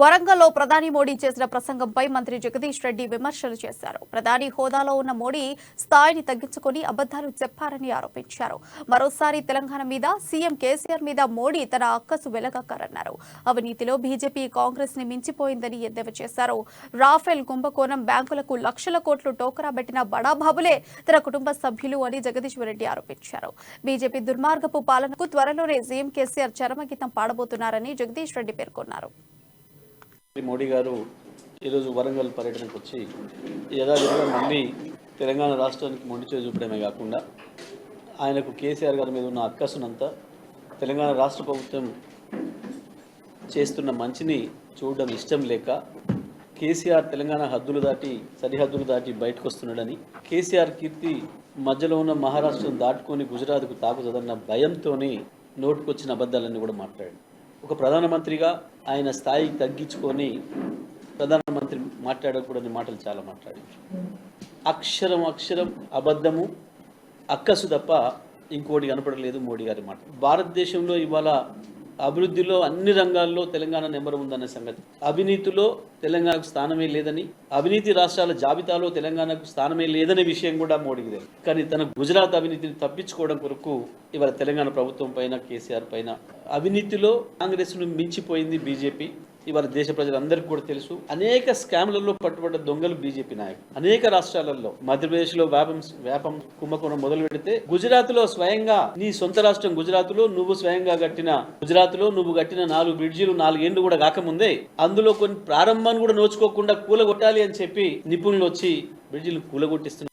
వరంగల్లో ప్రధాని మోడీ చేసిన ప్రసంగంపై మంత్రి జగదీష్ రెడ్డి విమర్శలు చేశారు. ప్రధాని హోదాలో ఉన్న మోడీ స్థాయిని తగ్గించుకొని అబద్ధాలు చెప్పారని ఆరోపించారు. మరోసారి తెలంగాణ మీద సీఎం కేసీఆర్ మీద మోడీ తన అక్కసు వెలగక్కరన్నారు. అవినీతిలో బీజేపీ కాంగ్రెస్ ని మించిపోయిందని ఎద్దేవా చేశారు. రాఫెల్ కుంభకోణం బ్యాంకులకు లక్షల కోట్లు టోకరా పెట్టిన బడాబాబులే తన కుటుంబ సభ్యులు అని జగదీష్ రెడ్డి ఆరోపించారు. బీజేపీ దుర్మార్గపు పాలనకు త్వరలోనే సీఎం కేసీఆర్ చరమగీతం పాడబోతున్నారని జగదీష్ రెడ్డి పేర్కొన్నారు. మోడీ గారు ఈరోజు వరంగల్ పర్యటనకు వచ్చి యథావిధిగా మళ్ళీ తెలంగాణ రాష్ట్రానికి మొండి చేయి చూపడమే కాకుండా ఆయనకు కేసీఆర్ గారి మీద ఉన్న అక్కసునంతా తెలంగాణ రాష్ట్ర ప్రభుత్వం చేస్తున్న మంచిని చూడడం ఇష్టం లేక కేసీఆర్ తెలంగాణ హద్దులు దాటి సరిహద్దులు దాటి బయటకు వస్తున్నాడని, కేసీఆర్ కీర్తి మధ్యలో ఉన్న మహారాష్ట్రను దాటుకొని గుజరాత్కు తాకుతుందన్న భయంతోనే నోటుకొచ్చిన అబద్ధాలన్నీ కూడా మాట్లాడాడు. ఒక ప్రధానమంత్రిగా ఆయన స్థాయి తగ్గించుకొని ప్రధానమంత్రి మాట్లాడకూడని మాటలు చాలా మాట్లాడారు. అక్షరం అక్షరం అబద్ధము, అక్కసు తప్ప ఇంకోటి కనపడలేదు మోడీ గారి మాట. భారతదేశంలో ఇవాళ అభివృద్ధిలో అన్ని రంగాల్లో తెలంగాణ నెంబర్ ఉందన్న సంగతి, అవినీతిలో తెలంగాణకు స్థానమే లేదని, అవినీతి రాష్ట్రాల జాబితాలో తెలంగాణకు స్థానమే లేదనే విషయం కూడా మోడీకి తెలుసు. కానీ తన గుజరాత్ అవినీతిని తప్పించుకోవడం కొరకు ఇవాళ తెలంగాణ ప్రభుత్వం పైన, కేసీఆర్ పైన, అవినీతిలో కాంగ్రెస్ను మించిపోయింది బీజేపీ. ఇవాళ దేశ ప్రజలందరికీ కూడా తెలుసు. అనేక స్కామ్లలో పట్టుబడ్డ దొంగలు బీజేపీ నాయకులు. అనేక రాష్ట్రాలలో, మధ్యప్రదేశ్లో వ్యాపం కుంభకోణం మొదలు పెడితే, గుజరాత్లో స్వయంగా నీ సొంత రాష్ట్రం గుజరాత్లో నువ్వు స్వయంగా కట్టిన 4 బ్రిడ్జిలు 4 ఏళ్లు కూడా కాకముందే అందులో కొన్ని ప్రారంభాన్ని కూడా నోచుకోకుండా కూలగొట్టాలి అని చెప్పి నిపుణులు వచ్చి బ్రిడ్జిలు కూలగొట్టిస్తున్నారు.